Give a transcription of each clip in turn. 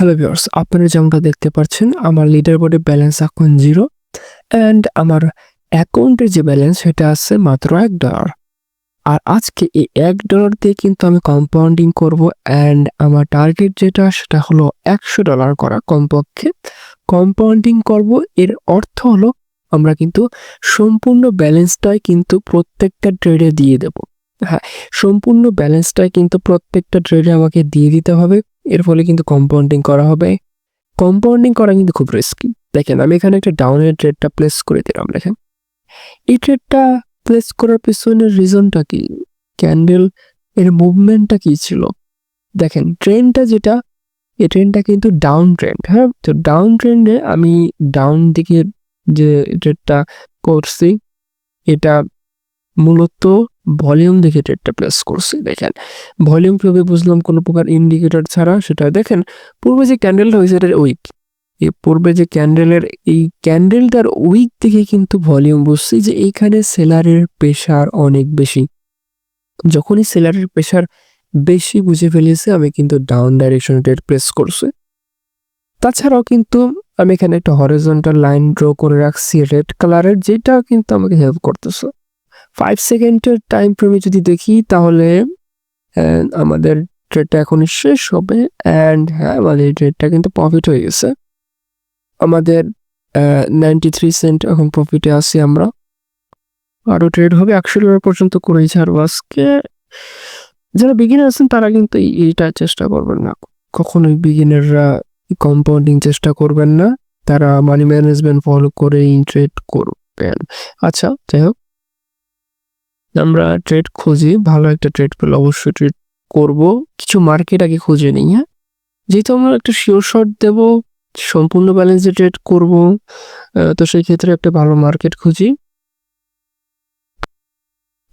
Hello viewers, আপনারা যেমনটা দেখতে পাচ্ছেন আমার লিডার বোর্ডে ব্যালেন্স এখন 0 অ্যান্ড আমার অ্যাকাউন্টে যে ব্যালেন্স সেটা আছে মাত্র $1। আর আজকে এই $1 দিয়ে কিন্তু আমি কম্পাউন্ডিং করব অ্যান্ড আমার টার্গেট যেটা সেটা হলো $100 করা কমপক্ষে। কম্পাউন্ডিং করব এর অর্থ হলো আমরা কিন্তু সম্পূর্ণ ব্যালেন্সটাই কিন্তু প্রত্যেকটা ট্রেডে দিয়ে দেব। হ্যাঁ, সম্পূর্ণ ব্যালেন্সটাই কিন্তু প্রত্যেকটা ট্রেডে আমাকে দিয়ে দিতে হবে। এর ফলে কিন্তু কম্পাউন্ডিং করা হবে। কম্পাউন্ডিং করা কিন্তু খুব রিস্কি। দেখেন আমি এখানে একটা ডাউনের ট্রেডটা প্লেস করে দিলাম। দেখেন এই ট্রেডটা প্লেস করার পেছনের রিজনটা কি, ক্যান্ডেল এর মুভমেন্টটা কি ছিল। দেখেন ট্রেন্ডটা যেটা, এই ট্রেন্ডটা কিন্তু ডাউন ট্রেন্ড। হ্যাঁ, তো ডাউন ট্রেন্ডে আমি ডাউন দিকে যে ট্রেডটা করছি এটা মূলত ভলিউম দেখে ট্রেডটা প্লেস করছি। দেখেন ভলিউম কিভাবে বুঝলাম, কোনো প্রকার ইন্ডিকেটর ছাড়া। সেটা দেখেন পূর্বে যে ক্যান্ডেলটা হয়েছে এটা উইক, এই পূর্বে যে ক্যান্ডেলের এই ক্যান্ডেলটার উইক থেকে কিন্তু ভলিউম বুঝছি যে এইখানে সেলারের প্রেশার অনেক বেশি। যখনই সেলারের প্রেশার বেশি বুঝে ফেলেছে আমি কিন্তু ডাউন ডাইরেকশনে ট্রেড প্লেস করছি। তাছাড়াও কিন্তু আমি এখানে একটা হরিজন্টাল লাইন ড্র করে রাখছি রেড কালারের, যেটা কিন্তু আমাকে হেল্প করতেছে। 5 সেকেন্ডের টাইম ফ্রেমে যদি দেখি তাহলে আমাদের ট্রেডটা এখনই শেষ হবে অ্যান্ড হ্যাঁ আমাদের ট্রেডটা কিন্তু প্রফিট হয়ে গেছে। আমাদের 93 সেন্ট এখন প্রফিটে আসি আমরা। আরও ট্রেড হবে $100 পর্যন্ত করেই ছাড়বো আজকে। যারা বিগিনার আছেন তারা কিন্তু এইটা চেষ্টা করবেন না, কখনোই বিগিনাররা কম্পাউন্ডিং চেষ্টা করবেন না, তারা মানি ম্যানেজমেন্ট ফলো করে ট্রেড করবেন। আচ্ছা যাই হোক, আমরা ট্রেড খুঁজি, ভালো একটা ট্রেড পেলে অবশ্যই ট্রেড করব। কিছু মার্কেট আগে খুঁজে নিই। হ্যাঁ, যেহেতু আমরা একটা শিওর শট দেব, সম্পূর্ণ ব্যালেন্সে ট্রেড করব, তো সেই ক্ষেত্রে একটা ভালো মার্কেট খুঁজি।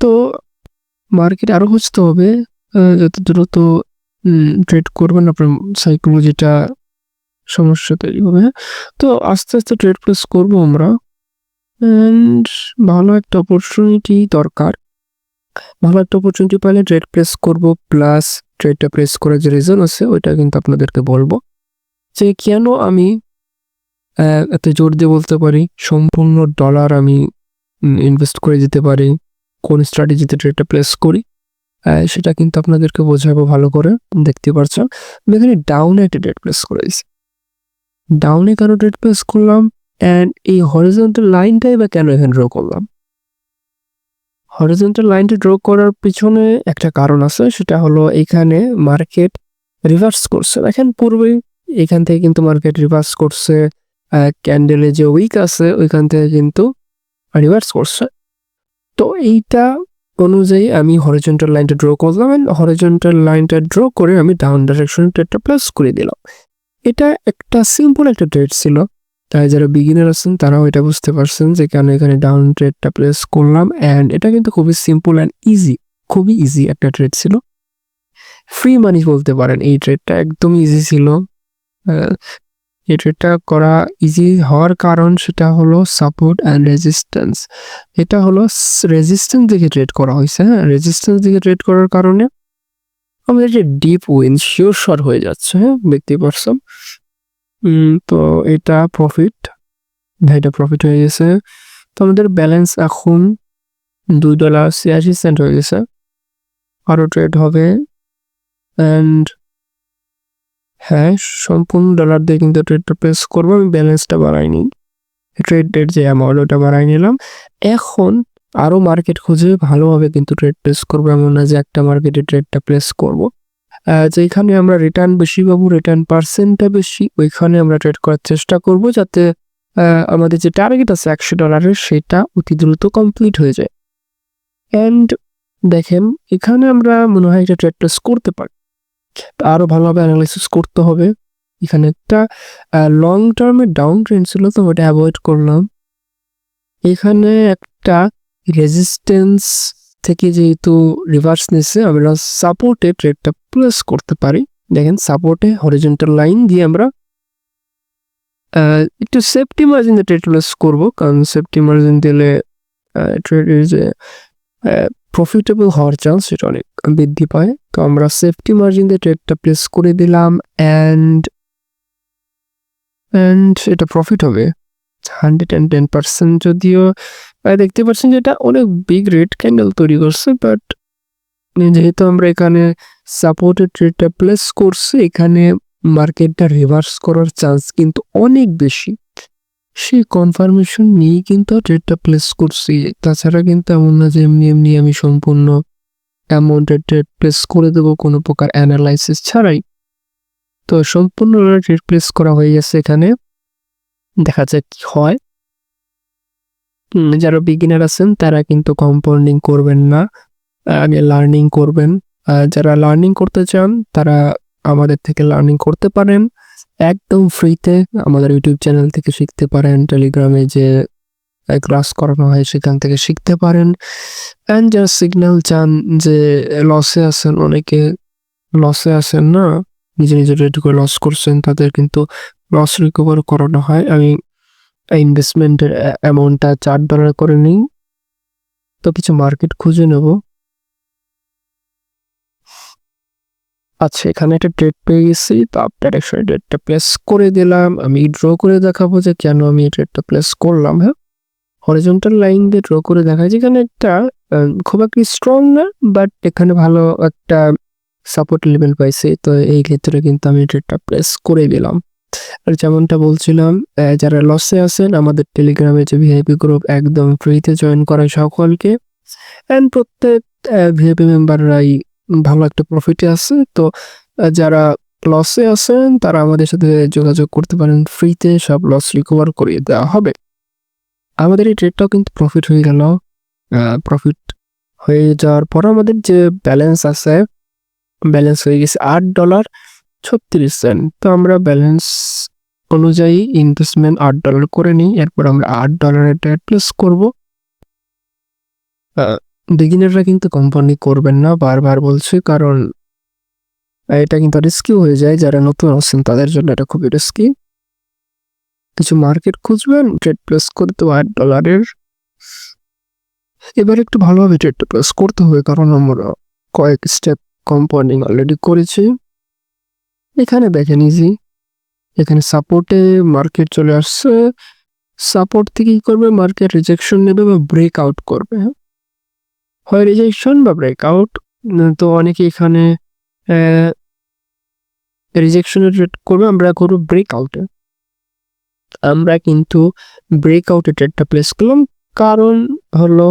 তো মার্কেট আরও খুঁজতে হবে, যত দ্রুত ট্রেড করবেন আপনার সাইকোলজিটা সমস্যা তৈরি হবে। তো আস্তে আস্তে ট্রেড প্লেস করবো আমরা অ্যান্ড ভালো একটা অপরচুনিটি দরকার। ভালো একটা অপরচুনিটি পাইলে ট্রেড প্লেস করব, প্লাস ট্রেডটা প্লেস করার যে রিজন আছে ওইটা কিন্তু আপনাদেরকে বলবো যে কেন আমি এত জোর দিয়ে বলতে পারি সম্পূর্ণ ডলার আমি ইনভেস্ট করে যেতে পারি, কোন স্ট্র্যাটেজিতে ট্রেডটা প্লেস করি সেটা কিন্তু আপনাদেরকে বোঝাবো ভালো করে। দেখতে পাচ্ছেন আমি এখানে ডাউনে একটা ট্রেড প্লেস করেছি। ডাউনে কেন ট্রেড প্লেস করলাম অ্যান্ড এই হরিজন্টাল লাইনটাই বা কেন এখানে ড্র করলাম। হরিজন্টাল লাইনটা ড্র করার পিছনে একটা কারণ আছে, সেটা হলো এখানে মার্কেট রিভার্স করছে। দেখেন পূর্বে এখান থেকে কিন্তু মার্কেট রিভার্স করছে, ক্যান্ডেলে যে উইক আছে ওইখান থেকে কিন্তু রিভার্স করছে। তো এইটা অনুযায়ী আমি হরিজন্টাল লাইনটা ড্র করলাম অ্যান্ড হরিজন্টাল লাইনটা ড্র করে আমি ডাউন ডাইরেকশনে ট্রেডটা প্লেস করে দিলাম। এটা একটা সিম্পল একটা ট্রেড ছিল, তাই যারা বিগিনার আছেন তারাও এটা বুঝতে পারছেন যে কেন এখানে ডাউন ট্রেডটা প্লেস করলাম অ্যান্ড এটা কিন্তু খুবই সিম্পল অ্যান্ড ইজি, খুবই ইজি একটা ট্রেড ছিল। ফ্রি মানি বলতে পারেন, এই ট্রেডটা একদম ইজি ছিল। এই ট্রেডটা করা ইজি হওয়ার কারণ সেটা হলো সাপোর্ট অ্যান্ড রেজিস্ট্যান্স। এটা হলো রেজিস্ট্যান্স দিকে ট্রেড করা হয়েছে। হ্যাঁ, রেজিস্ট্যান্স দিকে ট্রেড করার কারণে আমাদের যে ডিপ উইন শিওর শট হয়ে যাচ্ছে। হ্যাঁ, দেখতে পারছেন। তো এটা প্রফিট, এটা প্রফিট হয়ে গেছে। তো আমাদের ব্যালেন্স এখন $2.86 হয়ে গেছে। আরও ট্রেড হবে অ্যান্ড হ্যাঁ সম্পূর্ণ ডলার দিয়ে কিন্তু ট্রেডটা প্লেস করবো। আমি ব্যালেন্সটা বাড়াইনি, ট্রেডের যে অ্যামাউন্ট ওটা বাড়াই নিলাম। এখন আরও মার্কেট খুঁজে ভালোভাবে কিন্তু ট্রেড প্লেস করবো, এমন না যে একটা মার্কেটে ট্রেডটা প্লেস করবো। যেখানে আমরা রিটার্ন বেশি পাবো, রিটার্ন পার্সেন্টটা বেশি, ওইখানে আমরা ট্রেড করার চেষ্টা করব যাতে আমাদের যে টার্গেট আছে $100 সেটা অতি দ্রুত কমপ্লিট হয়ে যায়। অ্যান্ড দেখেন এখানে আমরা মনে হয় একটা ট্রেড প্লেস করতে পারি, আরও ভালোভাবে অ্যানালাইসিস করতে হবে। এখানে একটা লং টার্মের ডাউন ট্রেন্ড ছিল, তো ওটা অ্যাভয়েড করলাম। এখানে একটা রেজিস্ট্যান্স থেকে যেহেতু রিভার্স নিচ্ছে, আমরা সাপোর্টে ট্রেডটা প্লেস করতে পারি। দেখেন সাপোর্টে হরিজন্টাল লাইন দিয়ে আমরা একটু সেফটি মার্জিন দিয়ে ট্রেড প্লেস করবো, কারণ সেফটি মার্জিন দিলে ট্রেডের যে প্রফিটেবল হওয়ার চান্স সেটা অনেক বৃদ্ধি পায়। তো আমরা সেফটি মার্জিন দিয়ে ট্রেডটা প্লেস করে দিলাম অ্যান্ড অ্যান্ড এটা প্রফিট হবে 110%। যদিও দেখতে পাচ্ছেন যে এটা অনেক বিগ রেড ক্যান্ডেল তৈরি করছে, বাট যেহেতু আমরা এখানে সাপোর্টেড ট্রেডটা প্লেস করছি, এখানে মার্কেটটা রিভার্স করার চান্স কিন্তু অনেক বেশি। সেই কনফার্মেশন নিয়েই কিন্তু ট্রেডটা প্লেস করছি। তাছাড়া কিন্তু এমন না যে এমনি এমনি আমি সম্পূর্ণ অ্যামাউন্টের ট্রেড প্লেস করে দেবো কোনো প্রকার অ্যানালাইসিস ছাড়াই। তো সম্পূর্ণ ট্রেড প্লেস করা হয়ে গেছে। এখানে দেখা যাক কি হয়। যারা বিগিনার আছেন তারা কিন্তু কম্পাউন্ডিং করবেন না, আগে লার্নিং করবেন। যারা লার্নিং করতে চান তারা আমাদের থেকে লার্নিং করতে পারেন একদম ফ্রিতে। আমাদের ইউটিউব চ্যানেল থেকে শিখতে পারেন, টেলিগ্রামে যে ক্লাস করানো হয় সেখান থেকে শিখতে পারেন। অ্যান্ড যারা সিগন্যাল চান যে লসে আছেন, অনেকে লসে আছেন না, নিজে ট্রেড করে লস করছেন, তাদের কিন্তু লস রিকভার করানো হয়। আমি ইনভেস্টমেন্টের অ্যামাউন্টটা $4 করে নিই। তো কিছু মার্কেট খুঁজে নেব। আচ্ছা, এখানে একটা ট্রেড পেয়ে গেছি, তো আপ ডাইরেকশনে ট্রেডটা প্লেস করে দিলাম। আমি ড্র করে দেখাবো যে কেন আমি এই ট্রেডটা প্লেস করলাম। হ্যাঁ, হরিজন্টাল লাইন দিয়ে ড্র করে দেখায় যেখানে একটা খুব একটা স্ট্রং না, বাট এখানে ভালো একটা সাপোর্ট লেভেল পাইছে। তো এই ক্ষেত্রে কিন্তু আমি ট্রেডটা প্লেস করে দিলাম। আর যেমনটা বলছিলাম, যারা লসে আছেন আমাদের টেলিগ্রামে যে ভিআইপি গ্রুপ একদম ফ্রিতে জয়েন করায় সকলকে, অ্যান্ড প্রত্যেক ভিআইপি মেম্বাররাই ভালো একটা প্রফিটে আছে। তো যারা লসে আছেন তারা আমাদের সাথে যোগাযোগ করতে পারেন, ফ্রিতে সব লস রিকভার করিয়ে দেওয়া হবে। আমাদের এই ট্রেডটাও কিন্তু প্রফিট হয়ে গেল। প্রফিট হয়ে যাওয়ার পর আমাদের যে ব্যালেন্স আছে, ব্যালেন্স হয়ে গেছে $8.36। তো আমরা ব্যালেন্স অনুযায়ী ইনভেস্টমেন্ট $8 করে নিই। এরপর আমরা $8 ট্রেড প্লেস করব। বিগিনাররা কিন্তু কোম্পানি করবেন না, বারবার বলছি, কারণ এটা কিন্তু রিস্কি হয়ে যায়। যারা নতুন আছেন তাদের জন্য এটা খুবই রিস্কি। কিছু মার্কেট খুঁজবেন, ট্রেড প্লেস করতে $8। এবার একটু ভালোভাবে ট্রেডটা প্লেস করতে হবে, কারণ আমরা কয়েক স্টেপ কম্পাউন্ডিং অলরেডি করেছি। এখানে দেখেন ইজি, এখানে সাপোর্টে মার্কেট চলে আসছে। সাপোর্ট থেকে কি করবে, মার্কেট রিজেকশন নেবে বা ব্রেক আউট করবে। হয় রিজেকশন বা ব্রেক আউট। তো অনেকে এখানে রিজেকশনের ট্রেড করবে, আমরা করবো ব্রেক আউটে। আমরা কিন্তু ব্রেক আউটে ট্রেডটা প্লেস করলাম, কারণ হলো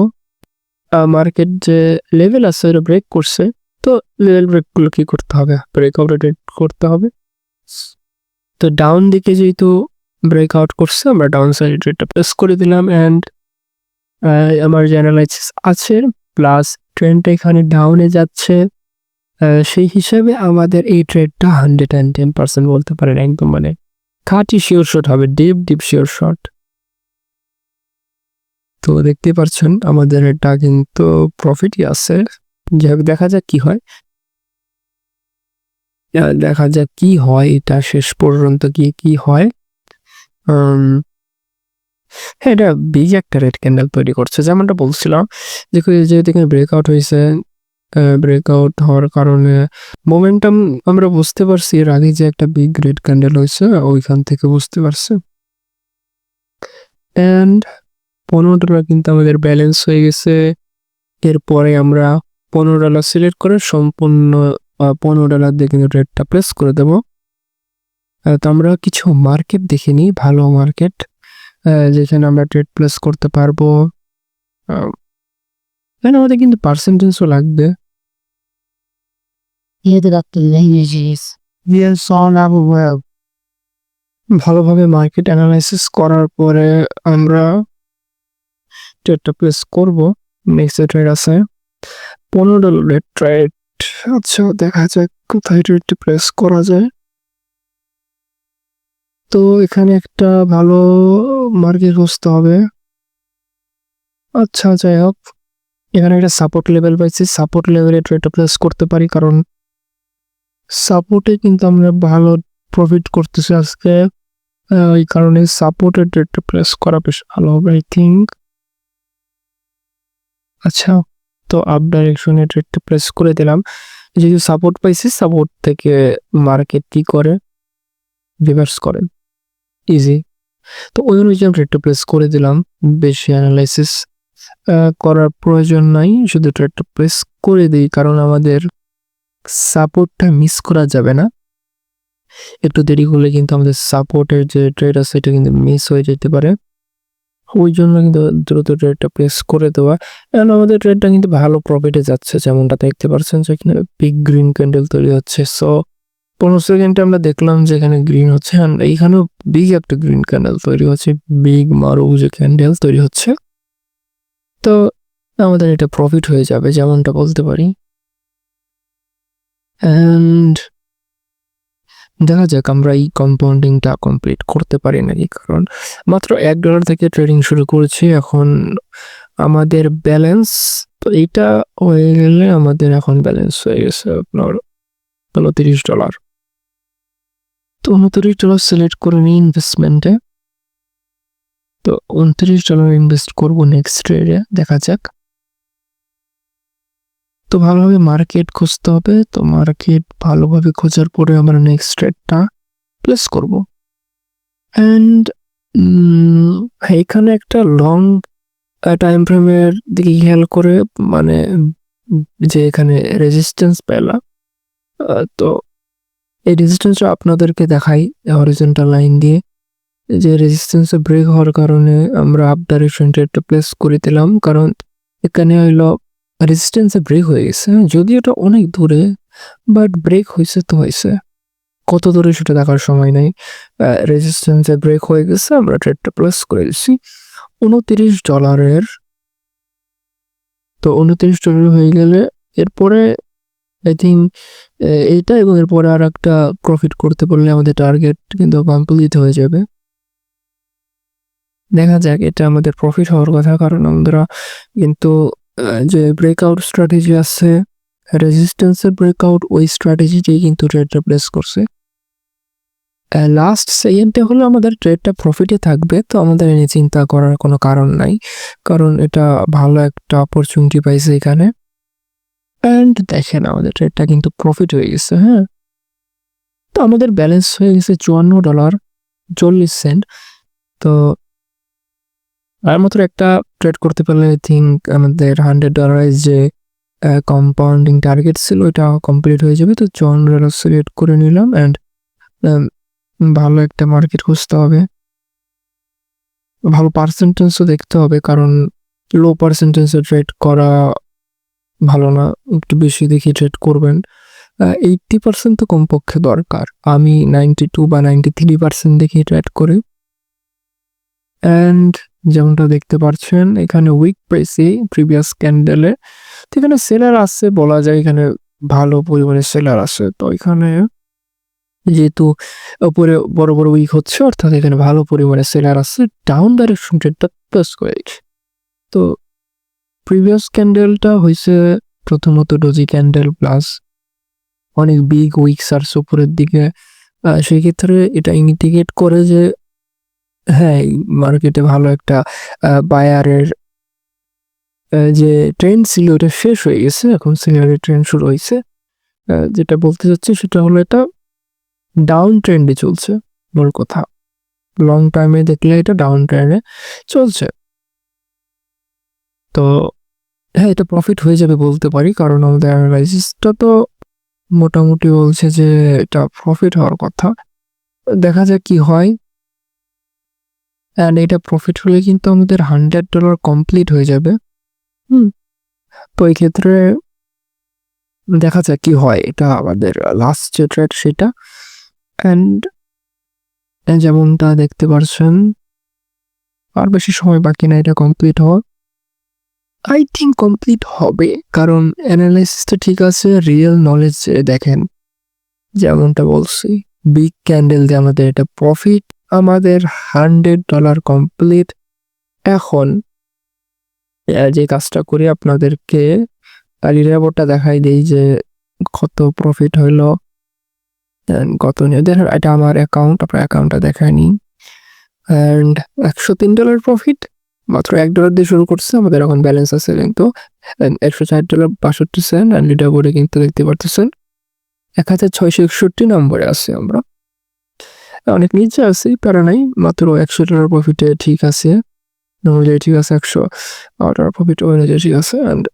মার্কেট যে লেভেল আছে ওটা ব্রেক করছে। তো লেভেল ব্রেকগুলো কি করতে হবে, ব্রেক আউটে ট্রেড করতে হবে। তো ডাউন দিকে যেহেতু ব্রেক আউট করছে, আমরা ডাউন সাইডে ট্রেডটা প্লেস করে দিলাম। অ্যান্ড আমার যে অ্যানালাইসিস আছে প্লাস ট্রেন্ডটা এখানে ডাউনে যাচ্ছে, সেই হিসাবে আমাদের এই ট্রেডটা 110% বলতে পারেন, একদম মানে খাঁটি শিওর শট হবে, ডিপ শিওর শট। তো দেখতে পাচ্ছেন আমাদের এটা কিন্তু প্রফিটই আছে। যাই দেখা যাক কি হয়, এটা শেষ পর্যন্ত গিয়ে কি হয়। হ্যাঁ, এটা বিগ একটা রেড ক্যান্ডেল তৈরি করছে, যেমনটা বলছিলাম। যেহেতু এখানে ব্রেকআউট হয়েছে, ব্রেকআউট হওয়ার কারণে মোমেন্টাম আমরা বুঝতে পারছি। এর আগে যে একটা বিগ রেড ক্যান্ডেল হয়েছে ওইখান থেকে বুঝতে পারছি। অ্যান্ড $15 কিন্তু আমাদের ব্যালেন্স হয়ে গেছে। এরপরে আমরা $15 সিলেক্ট করে সম্পূর্ণ $15 দিয়ে কিন্তু ট্রেডটা প্লেস করে দেব। তো আমরা কিছু মার্কেট দেখে নিই, ভালো মার্কেট যেখানে আমরা ট্রেড প্লেস করতে পারবো। এখানে আমাদের কিন্তু পার্সেন্টেজও লাগবে। ভালোভাবে মার্কেট অ্যানালাইসিস করার পরে আমরা ট্রেডটা প্লেস করব। নেক্সট ট্রেড আছে $15 ট্রেড। আচ্ছা, দেখা যাক কোথায় ট্রেডটা প্লেস করা যায়। তো এখানে একটা ভালো মার্কেট খুঁজতে হবে। আচ্ছা, যাই হোক, এখানে একটা সাপোর্ট লেভেল পাইছি, সাপোর্ট লেভেলে ট্রেডটা প্লেস করতে পারি, কারণ সাপোর্টে কিন্তু আমরা ভালো প্রফিট করতেছি আজকে। এই কারণে সাপোর্টে ট্রেডটা প্লেস করা বেশ ভালো হবে আই থিঙ্ক। আচ্ছা, তো আপ ডাইরেকশনে ট্রেডটা প্লেস করে দিলাম। যেহেতু সাপোর্ট পাইছি, সাপোর্ট থেকে মার্কেট কি করে, রিভার্স করে। ইজি। তো ওই অনুযায়ী আমি ট্রেডটা প্লেস করে দিলাম। বেশি অ্যানালাইসিস করার প্রয়োজন নাই, শুধু ট্রেডটা প্লেস করে দিই, কারণ আমাদের সাপোর্টটা মিস করা যাবে না। একটু দেরি করলে কিন্তু আমাদের সাপোর্টের যে ট্রেড আছে এটা কিন্তু মিস হয়ে যেতে পারে। ওই জন্য কিন্তু দ্রুত ট্রেডটা প্লেস করে দেওয়া। এখন আমাদের ট্রেডটা কিন্তু ভালো প্রফিটে যাচ্ছে, যেমনটা দেখতে পাচ্ছেন যে এখানে বিগ গ্রিন ক্যান্ডেল তৈরি হচ্ছে। সো 15 সেকেন্ডে আমরা দেখলাম যে এখানে গ্রিন হচ্ছে, অ্যান্ড এইখানেও বিগ একটা গ্রিন ক্যান্ডেল তৈরি হচ্ছে, বিগ মারুজ ক্যান্ডেল তৈরি হচ্ছে। তো আমাদের এটা প্রফিট হয়ে যাবে, যেমনটা বলতে পারি। অ্যান্ড দেখা যাক আমরা এই কম্পাউন্ডিংটা কমপ্লিট করতে পারি নাকি, কারণ মাত্র $1 থেকে ট্রেডিং শুরু করেছি। এখন আমাদের ব্যালেন্স, তো এইটা হয়ে গেলে আমাদের এখন ব্যালেন্স হয়ে গেছে আপনার $29। তো $29 সিলেক্ট করে নিই ইনভেস্টমেন্টে। তো $29 ইনভেস্ট করবো নেক্সট ট্রেডে, দেখা যাক। তো ভালোভাবে মার্কেট খুঁজতে হবে। তো মার্কেট ভালোভাবে খোঁজার পরে আমরা নেক্সট ট্রেডটা প্লেস করব। অ্যান্ড এখানে একটা লং টাইম ফ্রেমের দিকে খেয়াল করে, মানে যে এখানে রেজিস্ট্যান্স পেলাম, তো এই রেজিস্ট্যান্সটা আপনাদেরকে দেখাই হরিজন্টাল লাইন দিয়ে। যে রেজিস্ট্যান্সে ব্রেক হওয়ার কারণে আমরা আপ ডাইরেকশন ট্রেডটা প্লেস করে দিলাম, কারণ এখানে হইলো রেজিস্ট্যান্সে ব্রেক হয়ে গেছে, যদিও এটা অনেক দূরে, বাট ব্রেক হয়েছে তো হয়েছে, কত দূরে সেটা দেখার সময় নাই। রেজিস্ট্যান্সে ব্রেক হয়ে গেছে, আমরা ট্রেডটা প্লেস করে দিচ্ছি $29। তো $29 হয়ে গেলে এরপরে আই থিঙ্ক এইটা এবং এরপরে আর একটা প্রফিট করতে পারলে আমাদের টার্গেট কিন্তু কমপ্লিট হয়ে যাবে। দেখা যাক, এটা আমাদের প্রফিট হওয়ার কথা, কারণ আমরা কিন্তু যে ব্রেকআউট স্ট্র্যাটেজি আছে, রেজিস্ট্যান্সের ব্রেকআউট, ওই স্ট্র্যাটেজিটাই কিন্তু ট্রেডটা প্লেস করছে। লাস্ট সেকেন্ডে হলো আমাদের ট্রেডটা প্রফিটে থাকবে, তো আমাদের এনে চিন্তা করার কোনো কারণ নাই, কারণ এটা ভালো একটা অপরচুনিটি পাইছে এখানে। অ্যান্ড দেখেন আমাদের ট্রেডটা কিন্তু প্রফিট হয়ে গেছে। হ্যাঁ, তো আমাদের ব্যালেন্স হয়ে গেছে $54.40। তো আর মাত্র একটা ট্রেড করতে পারলে আই থিঙ্ক আমাদের $100 যে কম্পাউন্ডিং টার্গেট ছিল এটা কমপ্লিট হয়ে যাবে। তো $54 সিলেক্ট করে নিলাম। অ্যান্ড ভালো একটা মার্কেট খুঁজতে হবে, ভালো পার্সেন্টেজও দেখতে হবে, কারণ লো পার্সেন্টেজে ট্রেড করা ভালো না, একটু বেশি দেখে ট্রেড করবেন। 80% তো কমপক্ষে দরকার। আমি 92 বা 93% দেখে ট্রেড করি। অ্যান্ড যেমনটা দেখতে পাচ্ছেন এখানে উইক প্রাইসে প্রিভিয়াস ক্যান্ডেলে, তো এখানে সেলার আছে, বলা যায় এখানে ভালো পরিমাণে সেলার আছে। তো এখানে যেহেতু উপরে বড় বড় উইক হচ্ছে, অর্থাৎ এখানে ভালো পরিমাণে সেলার আছে, ডাউন ডাইরেকশন ট্রেডটা প্লাস করে। তো প্রিভিয়াস ক্যান্ডেলটা হয়েছে প্রথমত ডোজি ক্যান্ডেল প্লাস অনেক বিগ উইকস আর উপরের দিকে। সেই ক্ষেত্রে এটা ইন্ডিকেট করে যে হ্যাঁ, মার্কেটে ভালো একটা বায়ারের যে ট্রেন্ড ছিল ওটা শেষ হয়ে গেছে, এখন সেলারের ট্রেন্ড শুরু হয়েছে। যেটা বলতে চাচ্ছি সেটা হলো এটা ডাউন ট্রেন্ডে চলছে, বড় কথা। লং টাইমে দেখলে এটা ডাউন ট্রেন্ডে চলছে। তো হ্যাঁ, এটা প্রফিট হয়ে যাবে বলতে পারি, কারণ আমাদের অ্যানালাইসিসটা তো মোটামুটি বলছে যে এটা প্রফিট হওয়ার কথা। দেখা যাক কি হয়। অ্যান্ড এটা প্রফিট হলে কিন্তু আমাদের $100 কমপ্লিট হয়ে যাবে। তো এই ক্ষেত্রে দেখা যাক কি হয়। এটা আমাদের লাস্ট যে ট্রেড সেটা। অ্যান্ড যেমনটা দেখতে পাচ্ছেন আর বেশি সময় বাকি না এটা কমপ্লিট হওয়ার। আই থিঙ্ক কমপ্লিট হবে, কারণ অ্যানালাইসিসটা ঠিক আছে, রিয়েল নলেজ দেখেন যেমনটা বলছি, বিগ ক্যান্ডেল দিয়ে আমাদের এটা প্রফিট, আমাদের $100 কমপ্লিট। এখন যে কাজটা করি আপনাদেরকে রিপোর্টটা দেখাই দেই যে কত প্রফিট হইলো কত নিয়ে। দেখেন এটা আমার অ্যাকাউন্ট, আপনার অ্যাকাউন্টটা দেখায় নিই। অ্যান্ড $103 প্রফিট, মাত্র $1 দিয়ে শুরু করছে। আমাদের এখন ব্যালেন্স আছে কিন্তু $160.62। অ্যান্ড লিডার বোর্ডে কিন্তু দেখতে পারতেছেন 1661 নম্বরে আছে আমরা। অনেক নিচে আছি, প্যারা নাই, মাত্র $100 প্রফিটে ঠিক আছে, অনুযায়ী ঠিক আছে, $100 প্রফিট অনুযায়ী ঠিক আছে। অ্যান্ড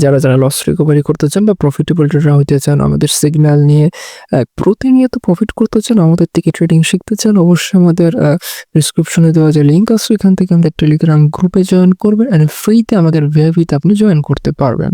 যারা লস রিকভারি করতে চান বা প্রফিটেবল ট্রেডার হইতে চান, আমাদের সিগন্যাল নিয়ে প্রতিনিয়ত প্রফিট করতে চান, আমাদের থেকে ট্রেডিং শিখতে চান, অবশ্যই আমাদের ডিসক্রিপশনে দেওয়া যে লিঙ্ক আছে এখান থেকে আমাদের টেলিগ্রাম গ্রুপে জয়েন করবেন, অ্যান্ড ফ্রিতে আমাদের ভিআইপিতে আপনি জয়েন করতে পারবেন।